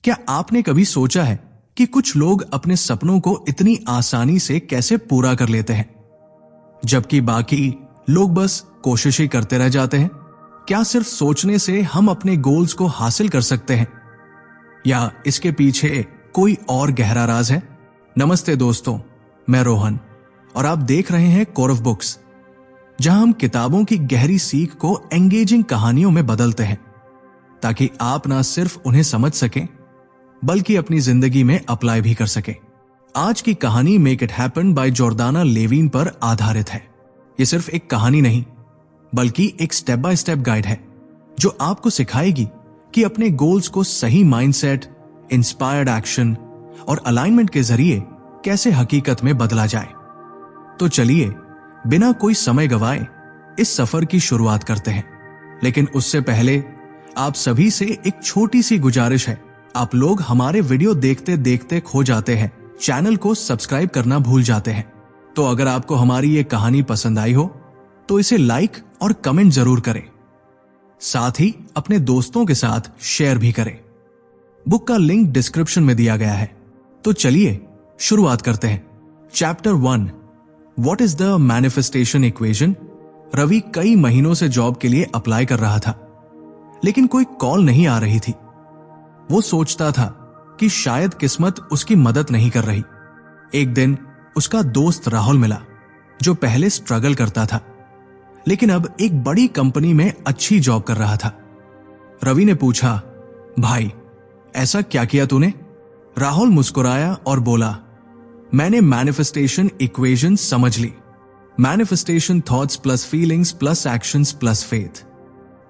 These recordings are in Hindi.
क्या आपने कभी सोचा है कि कुछ लोग अपने सपनों को इतनी आसानी से कैसे पूरा कर लेते हैं, जबकि बाकी लोग बस कोशिश ही करते रह जाते हैं? क्या सिर्फ सोचने से हम अपने गोल्स को हासिल कर सकते हैं, या इसके पीछे कोई और गहरा राज है? नमस्ते दोस्तों, मैं रोहन और आप देख रहे हैं कोरव बुक्स, जहां हम किताबों की गहरी सीख को एंगेजिंग कहानियों में बदलते हैं, ताकि आप ना सिर्फ उन्हें समझ सकें बल्कि अपनी जिंदगी में अप्लाई भी कर सकें। आज की कहानी make it happen by Jordana Levin पर आधारित है। यह सिर्फ एक कहानी नहीं, बल्कि एक स्टेप बाय स्टेप गाइड है जो आपको सिखाएगी कि अपने गोल्स को सही माइंडसेट, इंस्पायर्ड एक्शन और अलाइनमेंट के जरिए कैसे हकीकत में बदला जाए। तो चलिए बिना कोई समय गवाए इस सफर की शुरुआत करते हैं। लेकिन उससे पहले आप सभी से एक छोटी सी गुजारिश है। आप लोग हमारे वीडियो देखते देखते खो जाते हैं, चैनल को सब्सक्राइब करना भूल जाते हैं। तो अगर आपको हमारी ये कहानी पसंद आई हो तो इसे लाइक और कमेंट जरूर करें, साथ ही अपने दोस्तों के साथ शेयर भी करें। बुक का लिंक डिस्क्रिप्शन में दिया गया है। तो चलिए शुरुआत करते हैं। Chapter 1, what is the manifestation equation. Ravi कई महीनों से जॉब के लिए अप्लाई कर रहा था, लेकिन कोई कॉल नहीं आ रही थी। वो सोचता था कि शायद किस्मत उसकी मदद नहीं कर रही। एक दिन उसका दोस्त राहुल मिला, जो पहले स्ट्रगल करता था लेकिन अब एक बड़ी कंपनी में अच्छी जॉब कर रहा था। रवि ने पूछा, भाई ऐसा क्या किया तूने? राहुल मुस्कुराया और बोला, मैंने मैनिफेस्टेशन इक्वेशन समझ ली। Manifestation thoughts plus feelings plus actions plus faith.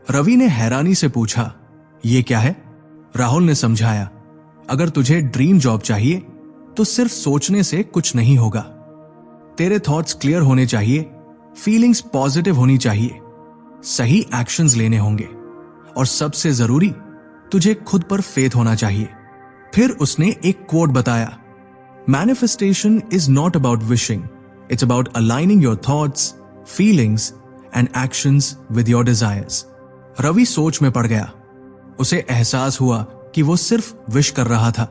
Ravi ने हैरानी से पूछा, यह क्या है? राहुल ने समझाया, अगर तुझे ड्रीम जॉब चाहिए तो सिर्फ सोचने से कुछ नहीं होगा। तेरे थॉट्स क्लियर होने चाहिए, फीलिंग्स पॉजिटिव होनी चाहिए, सही एक्शंस लेने होंगे और सबसे जरूरी तुझे खुद पर फेथ होना चाहिए। फिर उसने एक कोट बताया, manifestation is not about wishing, it's about aligning your thoughts, feelings and actions with your desires. Ravi सोच में पड़ गया। उसे एहसास हुआ कि वो सिर्फ विश कर रहा था,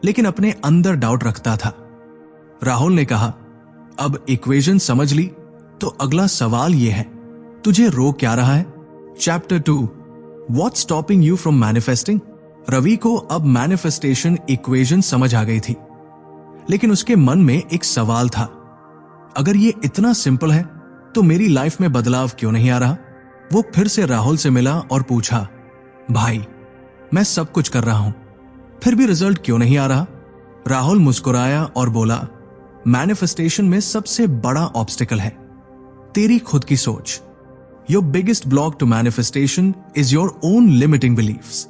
लेकिन अपने अंदर डाउट रखता था। राहुल ने कहा, अब इक्वेशन समझ ली तो अगला सवाल यह है, तुझे रोक क्या रहा है? Chapter 2, what's stopping you from manifesting. Ravi को अब मैनिफेस्टेशन इक्वेशन समझ आ गई थी, लेकिन उसके मन में एक सवाल था, अगर ये इतना सिंपल है तो मेरी लाइफ में बदलाव क्यों नहीं आ रहा? वो फिर से राहुल से मिला और पूछा, भाई मैं सब कुछ कर रहा हूं, फिर भी रिजल्ट क्यों नहीं आ रहा? राहुल मुस्कुराया और बोला, मैनिफेस्टेशन में सबसे बड़ा ऑब्स्टिकल है तेरी खुद की सोच। Your biggest block to manifestation is your own limiting beliefs.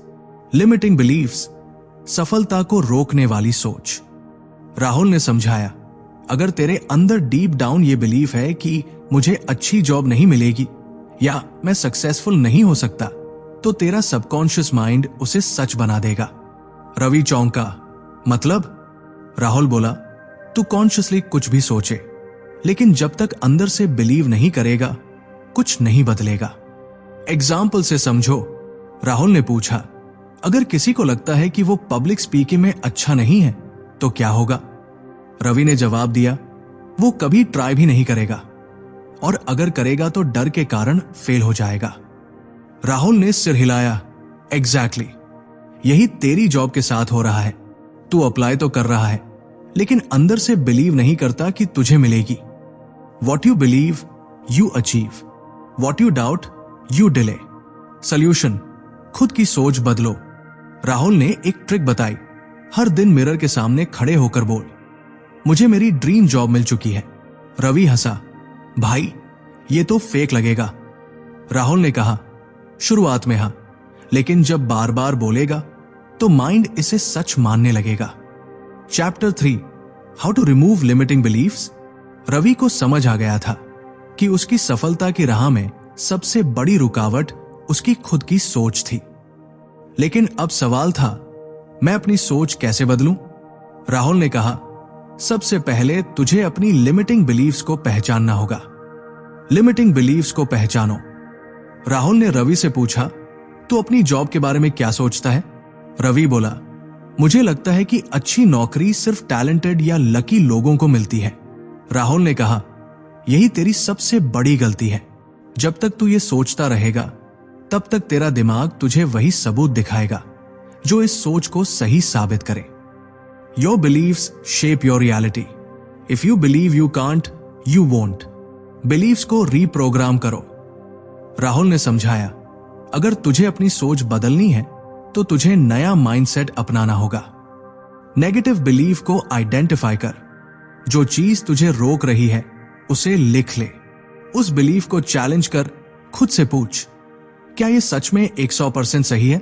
Limiting beliefs, सफलता को रोकने वाली सोच। राहुल ने समझाया, अगर तेरे अंदर डीप डाउन ये बिलीफ है कि मुझे अच्छी जॉब नहीं मिलेगी या मैं सक्सेसफुल नहीं हो सकता, तो तेरा सबकॉन्शियस माइंड उसे सच बना देगा। रवि चौंका, मतलब? राहुल बोला, तू कॉन्शियसली कुछ भी सोचे, लेकिन जब तक अंदर से बिलीव नहीं करेगा कुछ नहीं बदलेगा। एग्जाम्पल से समझो। राहुल ने पूछा, अगर किसी को लगता है कि वो पब्लिक स्पीकिंग में अच्छा नहीं है तो क्या होगा? रवि ने जवाब दिया, वो कभी ट्राई भी नहीं करेगा, और अगर करेगा तो डर के कारण फेल हो जाएगा। राहुल ने सिर हिलाया, एग्जैक्टली, यही तेरी जॉब के साथ हो रहा है। तू अप्लाई तो कर रहा है, लेकिन अंदर से बिलीव नहीं करता कि तुझे मिलेगी। What you believe you achieve, what you doubt you delay. Solution, खुद की सोच बदलो। राहुल ने एक ट्रिक बताई, हर दिन मिरर के सामने खड़े होकर बोल, मुझे मेरी ड्रीम जॉब मिल चुकी है। रवि हंसा, भाई ये तो फेक लगेगा। राहुल ने कहा, शुरुआत में हाँ, लेकिन जब बार बार बोलेगा तो माइंड इसे सच मानने लगेगा। Chapter 3, how to remove limiting beliefs. Ravi को समझ आ गया था कि उसकी सफलता की राह में सबसे बड़ी रुकावट उसकी खुद की सोच थी। लेकिन अब सवाल था, मैं अपनी सोच कैसे बदलूं? राहुल ने कहा, सबसे पहले तुझे अपनी लिमिटिंग बिलीव्स को पहचानना होगा। लिमिटिंग बिलीव्स को पहचानो। राहुल ने रवि से पूछा, तू अपनी जॉब के बारे में क्या सोचता है? रवि बोला, मुझे लगता है कि अच्छी नौकरी सिर्फ टैलेंटेड या लकी लोगों को मिलती है। राहुल ने कहा, यही तेरी सबसे बड़ी गलती है। जब तक तू ये सोचता रहेगा तब तक तेरा दिमाग तुझे वही सबूत दिखाएगा जो इस सोच को सही साबित करे। Your beliefs shape your reality. If you believe you can't, you won't. Beliefs को रीप्रोग्राम करो। राहुल ने समझाया, अगर तुझे अपनी सोच बदलनी है तो तुझे नया माइंडसेट अपनाना होगा। नेगेटिव बिलीफ को आइडेंटिफाई कर। जो चीज तुझे रोक रही है उसे लिख ले। उस बिलीफ को चैलेंज कर, खुद से पूछ, क्या यह सच में 100% सही है?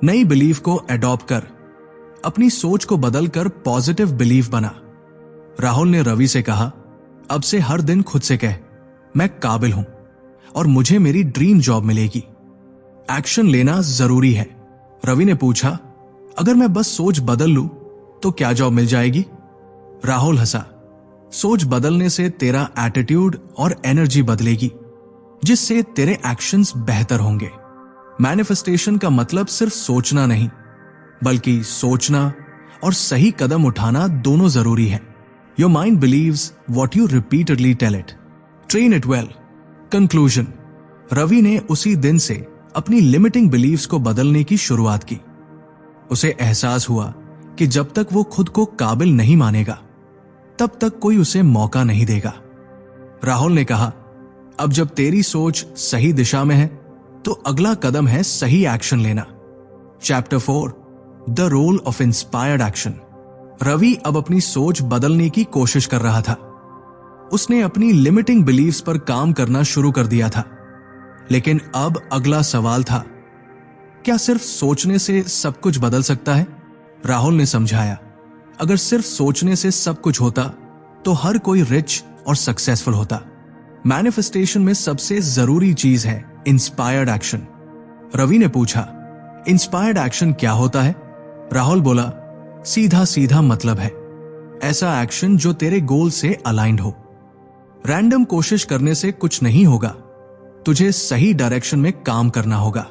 नई बिलीफ को एडॉप्ट कर। अपनी सोच को बदलकर पॉजिटिव बिलीफ बना। राहुल ने रवि से कहा, अब से हर दिन खुद से कह, मैं काबिल हूं और मुझे मेरी ड्रीम जॉब मिलेगी। एक्शन लेना जरूरी है। रवि ने पूछा, अगर मैं बस सोच बदल लूं तो क्या जॉब मिल जाएगी? राहुल हंसा, सोच बदलने से तेरा एटीट्यूड और एनर्जी बदलेगी, जिससे तेरे एक्शंस बेहतर होंगे। मैनिफेस्टेशन का मतलब सिर्फ सोचना नहीं, बल्कि सोचना और सही कदम उठाना दोनों जरूरी है। Your mind believes what you repeatedly tell it. Train it well. Conclusion. Ravi ने उसी दिन से अपनी लिमिटिंग बिलीव्स को बदलने की शुरुआत की। उसे एहसास हुआ कि जब तक वो खुद को काबिल नहीं मानेगा तब तक कोई उसे मौका नहीं देगा। राहुल ने कहा, अब जब तेरी सोच सही दिशा में है तो अगला कदम है सही एक्शन लेना। Chapter 4, the role of inspired action. Ravi अब अपनी सोच बदलने की कोशिश कर रहा था। उसने अपनी लिमिटिंग बिलीव्स पर काम करना शुरू कर दिया था। लेकिन अब अगला सवाल था, क्या सिर्फ सोचने से सब कुछ बदल सकता है? राहुल ने समझाया, अगर सिर्फ सोचने से सब कुछ होता तो हर कोई रिच और सक्सेसफुल होता। मैनिफेस्टेशन में सबसे जरूरी चीज है इंस्पायर्ड एक्शन। रवि ने पूछा, इंस्पायर्ड एक्शन क्या होता है? राहुल बोला, सीधा सीधा मतलब है ऐसा एक्शन जो तेरे गोल से अलाइंड हो। रैंडम कोशिश करने से कुछ नहीं होगा, तुझे सही डायरेक्शन में काम करना होगा।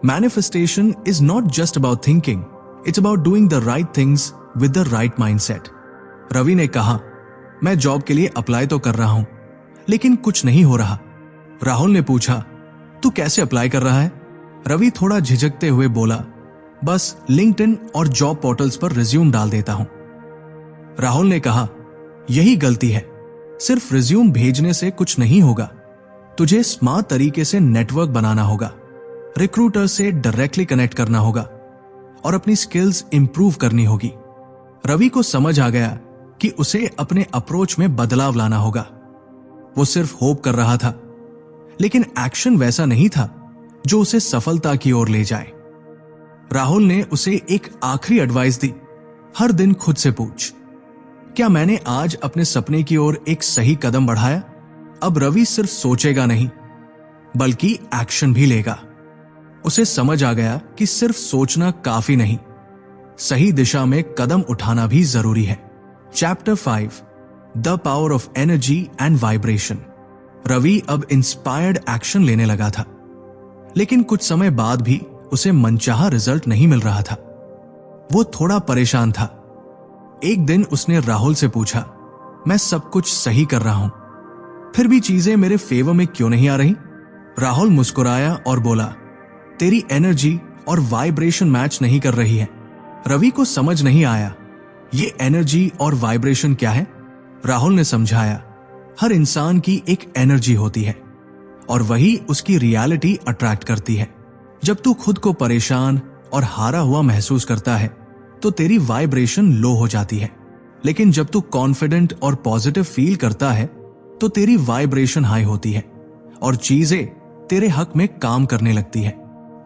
Manifestation is not just about thinking, it's about doing the right things with the right mindset. Ravi ने कहा, मैं जॉब के लिए अप्लाई तो कर रहा हूं लेकिन कुछ नहीं हो रहा। राहुल ने पूछा, तू कैसे अप्लाई कर रहा है? रवि थोड़ा झिझकते हुए बोला, बस लिंक्डइन और जॉब पोर्टल्स पर रिज्यूम डाल देता हूं। राहुल ने कहा, यही गलती है। सिर्फ रिज्यूम भेजने से कुछ नहीं होगा, तुझे स्मार्ट तरीके से नेटवर्क बनाना होगा, रिक्रूटर से डायरेक्टली कनेक्ट करना होगा और अपनी स्किल्स इंप्रूव करनी होगी। रवि को समझ आ गया कि उसे अपने अप्रोच में बदलाव लाना होगा। वो सिर्फ होप कर रहा था, लेकिन एक्शन वैसा नहीं था जो उसे सफलता की ओर ले जाए। राहुल ने उसे एक आखिरी एडवाइस दी, हर दिन खुद से पूछ, क्या मैंने आज अपने सपने की ओर एक सही कदम बढ़ाया? अब रवि सिर्फ सोचेगा नहीं बल्कि एक्शन भी लेगा। उसे समझ आ गया कि सिर्फ सोचना काफी नहीं, सही दिशा में कदम उठाना भी जरूरी है। Chapter 5, the power of energy and vibration. Ravi अब इंस्पायर्ड एक्शन लेने लगा था, लेकिन कुछ समय बाद भी उसे मनचाहा रिजल्ट नहीं मिल रहा था। वो थोड़ा परेशान था। एक दिन उसने राहुल से पूछा, मैं सब कुछ सही कर रहा हूं, फिर भी चीजें मेरे फेवर में क्यों नहीं आ रही? राहुल मुस्कुराया और बोला, तेरी एनर्जी और वाइब्रेशन मैच नहीं कर रही है। रवि को समझ नहीं आया, ये एनर्जी और वाइब्रेशन क्या है? राहुल ने समझाया, हर इंसान की एक एनर्जी होती है और वही उसकी रियलिटी अट्रैक्ट करती है। जब तू खुद को परेशान और हारा हुआ महसूस करता है तो तेरी वाइब्रेशन लो हो जाती है, लेकिन जब तू कॉन्फिडेंट और पॉजिटिव फील करता है तो तेरी वाइब्रेशन हाई होती है और चीजें तेरे हक में काम करने लगती है।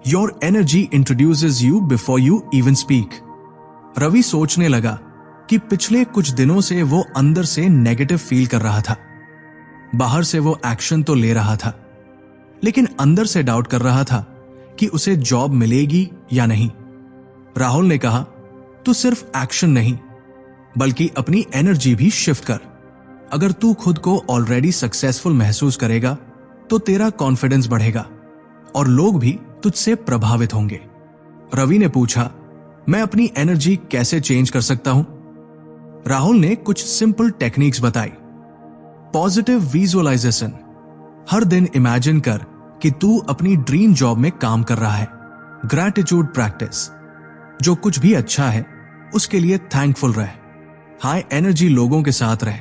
Your energy introduces you before you even speak. Ravi सोचने लगा कि पिछले कुछ दिनों से वो अंदर से नेगेटिव फील कर रहा था। बाहर से वो एक्शन तो ले रहा था, लेकिन अंदर से डाउट कर रहा था कि उसे जॉब मिलेगी या नहीं। राहुल ने कहा, तू सिर्फ एक्शन नहीं बल्कि अपनी एनर्जी भी शिफ्ट कर। अगर तू खुद को ऑलरेडी सक्सेसफुल महसूस करेगा तो तेरा कॉन्फिडेंस बढ़ेगा और लोग भी तुझसे प्रभावित होंगे। रवि ने पूछा, मैं अपनी एनर्जी कैसे चेंज कर सकता हूं? राहुल ने कुछ सिंपल टेक्निक्स बताई। पॉजिटिव विजुअलाइजेशन, हर दिन इमेजिन कर कि तू अपनी ड्रीम जॉब में काम कर रहा है। ग्रैटिट्यूड प्रैक्टिस, जो कुछ भी अच्छा है उसके लिए थैंकफुल रहे। हाई एनर्जी लोगों के साथ रहे,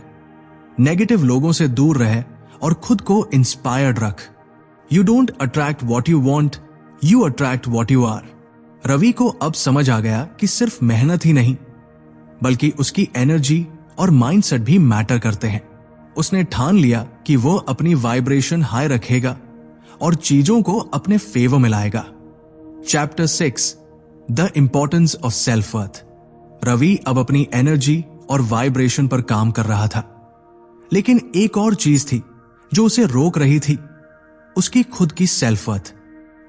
नेगेटिव लोगों से दूर रहे और खुद को इंस्पायर्ड रख। You don't attract what you want, you attract what you are. Ravi को अब समझ आ गया कि सिर्फ मेहनत ही नहीं बल्कि उसकी एनर्जी और माइंडसेट भी मैटर करते हैं। उसने ठान लिया कि वो अपनी वाइब्रेशन हाई रखेगा और चीजों को अपने फेवर में लाएगा। Chapter 6, the importance of self worth. Ravi अब अपनी एनर्जी और वाइब्रेशन पर काम कर रहा था, लेकिन एक और चीज थी जो उसे रोक रही थी, उसकी खुद की सेल्फ वर्थ।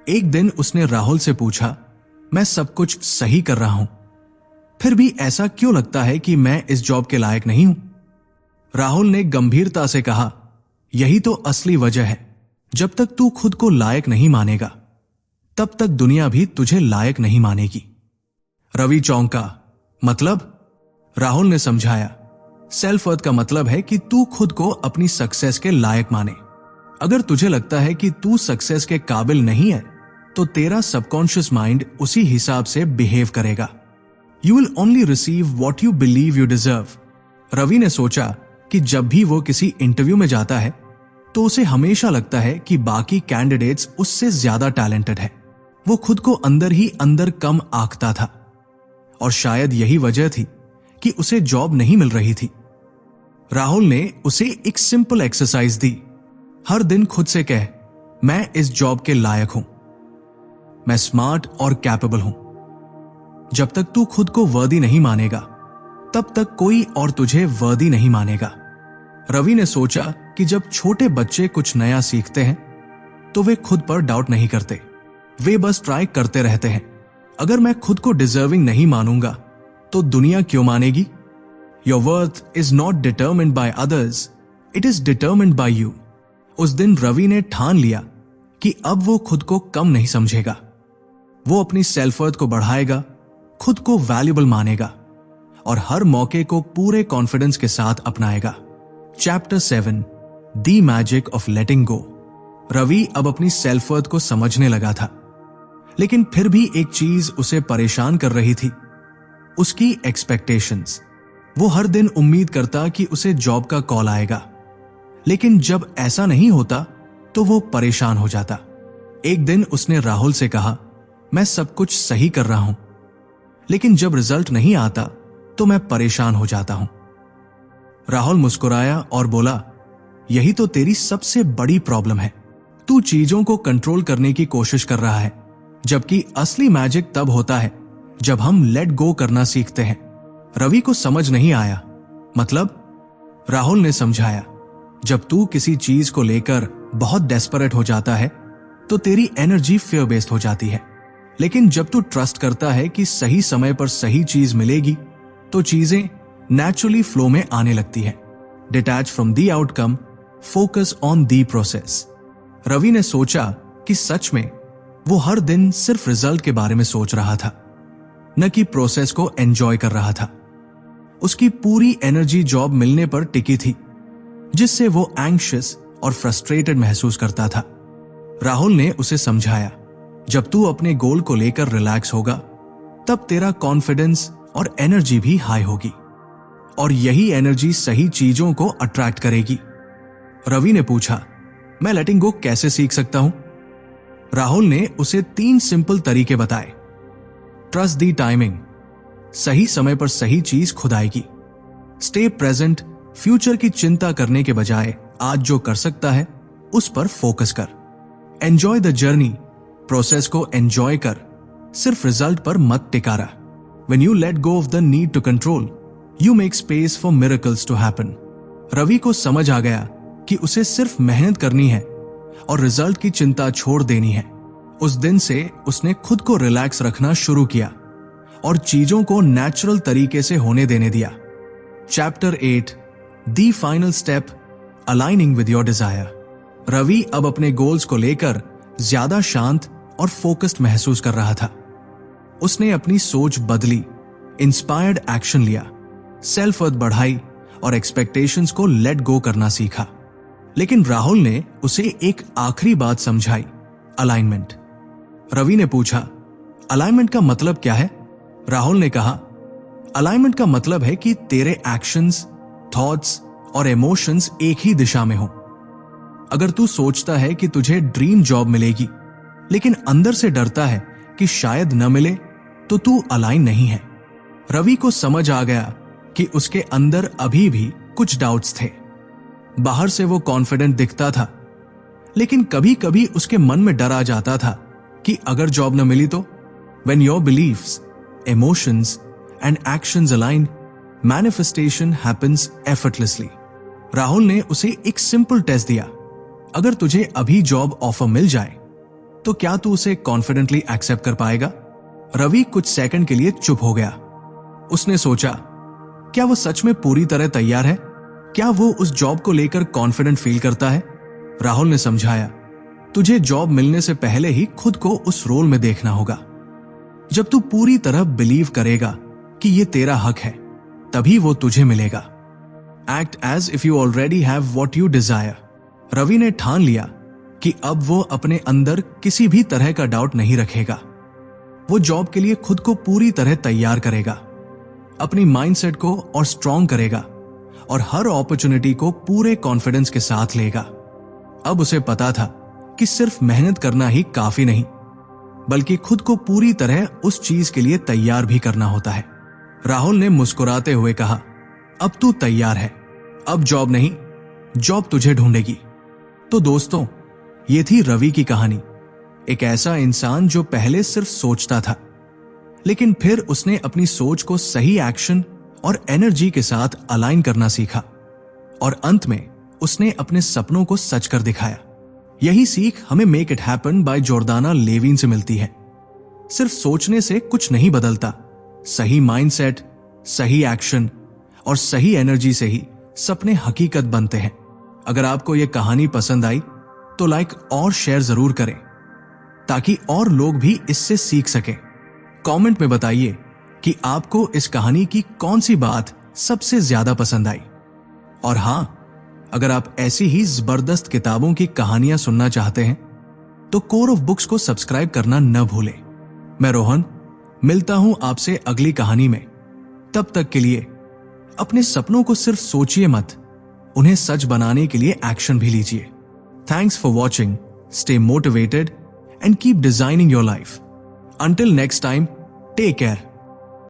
एक दिन उसने राहुल से पूछा, मैं सब कुछ सही कर रहा हूं, फिर भी ऐसा क्यों लगता है कि मैं इस जॉब के लायक नहीं हूं? राहुल ने गंभीरता से कहा, यही तो असली वजह है। जब तक तू खुद को लायक नहीं मानेगा तब तक दुनिया भी तुझे लायक नहीं मानेगी। रवि चौंका, मतलब? राहुल ने समझाया, सेल्फ वर्थ का मतलब है कि तू खुद को अपनी सक्सेस के लायक माने। अगर तुझे लगता है कि तू सक्सेस के काबिल नहीं है तो तेरा सबकॉन्शियस माइंड उसी हिसाब से बिहेव करेगा। You will only receive what you believe you deserve. Ravi ने सोचा कि जब भी वो किसी इंटरव्यू में जाता है तो उसे हमेशा लगता है कि बाकी कैंडिडेट्स उससे ज्यादा टैलेंटेड है। वो खुद को अंदर ही अंदर कम आंकता था और शायद यही वजह थी कि उसे जॉब नहीं मिल रही थी। राहुल ने उसे एक सिंपल एक्सरसाइज दी। हर दिन खुद से कह, मैं इस जॉब के लायक हूं, मैं स्मार्ट और कैपेबल हूं। जब तक तू खुद को वर्दी नहीं मानेगा तब तक कोई और तुझे वर्दी नहीं मानेगा। रवि ने सोचा कि जब छोटे बच्चे कुछ नया सीखते हैं तो वे खुद पर डाउट नहीं करते, वे बस ट्राई करते रहते हैं। अगर मैं खुद को डिजर्विंग नहीं मानूंगा तो दुनिया क्यों मानेगी? Your worth is not determined by others, it is determined by you. उस दिन रवि ने ठान लिया कि अब वो खुद को कम नहीं समझेगा। वो अपनी सेल्फ वर्थ को बढ़ाएगा, खुद को वैल्यूबल मानेगा और हर मौके को पूरे कॉन्फिडेंस के साथ अपनाएगा। Chapter 7, the magic of letting go. Ravi अब अपनी सेल्फ वर्थ को समझने लगा था, लेकिन फिर भी एक चीज उसे परेशान कर रही थी, उसकी एक्सपेक्टेशंस। वो हर दिन उम्मीद करता कि उसे जॉब का कॉल आएगा, लेकिन जब ऐसा नहीं होता तो वो परेशान हो जाता। एक दिन उसने राहुल से कहा, मैं सब कुछ सही कर रहा हूं, लेकिन जब रिजल्ट नहीं आता तो मैं परेशान हो जाता हूं। राहुल मुस्कुराया और बोला, यही तो तेरी सबसे बड़ी प्रॉब्लम है। तू चीजों को कंट्रोल करने की कोशिश कर रहा है, जबकि असली मैजिक तब होता है जब हम लेट गो करना सीखते हैं। रवि को समझ नहीं आया, मतलब? राहुल ने समझाया, जब तू किसी चीज को लेकर बहुत डेस्परेट हो जाता है तो तेरी एनर्जी फियर बेस्ड हो जाती है, लेकिन जब तू ट्रस्ट करता है कि सही समय पर सही चीज मिलेगी तो चीजें नेचुरली फ्लो में आने लगती है। Detach from the outcome, focus on the process. Ravi ने सोचा कि सच में वो हर दिन सिर्फ रिजल्ट के बारे में सोच रहा था, न कि प्रोसेस को एंजॉय कर रहा था। उसकी पूरी एनर्जी जॉब मिलने पर टिकी थी, जिससे वो एंग्शियस और फ्रस्ट्रेटेड महसूस करता था। राहुल ने उसे समझाया, जब तू अपने गोल को लेकर रिलैक्स होगा तब तेरा कॉन्फिडेंस और एनर्जी भी हाई होगी और यही एनर्जी सही चीजों को अट्रैक्ट करेगी। रवि ने पूछा, मैं लेटिंग गो कैसे सीख सकता हूं? राहुल ने उसे 3 सिंपल तरीके बताए। ट्रस्ट दी टाइमिंग, सही समय पर सही चीज खुद आएगी। स्टे प्रेजेंट, फ्यूचर की चिंता करने के बजाय आज जो कर सकता है उस पर फोकस कर। एंजॉय द जर्नी, प्रोसेस को एंजॉय कर, सिर्फ रिजल्ट पर मत टिका रहा। When you let go of the need to control, you make space for miracles to happen. Ravi को समझ आ गया कि उसे सिर्फ मेहनत करनी है और रिजल्ट की चिंता छोड़ देनी है। उस दिन से उसने खुद को रिलैक्स रखना शुरू किया और चीजों को नेचुरल तरीके से होने देने दिया। Chapter 8, the final step, aligning with your desire. Ravi अब अपने गोल्स को लेकर ज्यादा शांत और फोकस्ड महसूस कर रहा था। उसने अपनी सोच बदली, इंस्पायर्ड एक्शन लिया, सेल्फ वर्थ बढ़ाई और एक्सपेक्टेशंस को लेट गो करना सीखा। लेकिन राहुल ने उसे एक आखिरी बात समझाई, अलाइनमेंट। रवि ने पूछा, अलाइनमेंट का मतलब क्या है? राहुल ने कहा, अलाइनमेंट का मतलब है कि तेरे एक्शंस, थॉट्स और इमोशंस एक ही दिशा में हो। अगर तू सोचता है कि तुझे ड्रीम जॉब मिलेगी लेकिन अंदर से डरता है कि शायद न मिले, तो तू अलाइन नहीं है। रवि को समझ आ गया कि उसके अंदर अभी भी कुछ डाउट्स थे। बाहर से वो कॉन्फिडेंट दिखता था, लेकिन कभी कभी उसके मन में डर आ जाता था कि अगर जॉब न मिली तो। When your beliefs, emotions and actions align, manifestation happens effortlessly. Rahul ने उसे एक सिंपल टेस्ट दिया। अगर तुझे अभी जॉब ऑफर मिल जाए तो क्या तू उसे कॉन्फिडेंटली एक्सेप्ट कर पाएगा? रवि कुछ सेकंड के लिए चुप हो गया। उसने सोचा, क्या वो सच में पूरी तरह तैयार है? क्या वो उस जॉब को लेकर कॉन्फिडेंट फील करता है? राहुल ने समझाया, तुझे जॉब मिलने से पहले ही खुद को उस रोल में देखना होगा। जब तू पूरी तरह बिलीव करेगा कि ये तेरा हक है, तभी वो तुझे मिलेगा। Act as if you already have what you desire. Ravi ने ठान लिया कि अब वो अपने अंदर किसी भी तरह का डाउट नहीं रखेगा। वो जॉब के लिए खुद को पूरी तरह तैयार करेगा, अपनी माइंडसेट को और स्ट्रॉन्ग करेगा और हर अपॉर्चुनिटी को पूरे कॉन्फिडेंस के साथ लेगा। अब उसे पता था कि सिर्फ मेहनत करना ही काफी नहीं, बल्कि खुद को पूरी तरह उस चीज के लिए तैयार भी करना होता है। राहुल ने मुस्कुराते हुए कहा, अब तू तैयार है, अब जॉब नहीं, जॉब तुझे ढूंढेगी। तो दोस्तों, ये थी रवि की कहानी। एक ऐसा इंसान जो पहले सिर्फ सोचता था, लेकिन फिर उसने अपनी सोच को सही एक्शन और एनर्जी के साथ अलाइन करना सीखा और अंत में उसने अपने सपनों को सच कर दिखाया। यही सीख हमें make it happen by Jordana Levin से मिलती है। सिर्फ सोचने से कुछ नहीं बदलता, सही माइंडसेट, सही एक्शन और सही एनर्जी से ही सपने हकीकत बनते हैं। अगर आपको यह कहानी पसंद आई तो लाइक और शेयर जरूर करें ताकि और लोग भी इससे सीख सकें। कमेंट में बताइए कि आपको इस कहानी की कौन सी बात सबसे ज्यादा पसंद आई। और हां, अगर आप ऐसी ही जबरदस्त किताबों की कहानियां सुनना चाहते हैं तो कोर ऑफ बुक्स को सब्सक्राइब करना न भूलें। मैं रोहन मिलता हूं आपसे अगली कहानी में। तब तक के लिए अपने सपनों को सिर्फ सोचिए मत, उन्हें सच बनाने के लिए एक्शन भी लीजिए। Thanks for watching, stay motivated and keep designing your life. Until next time, take care.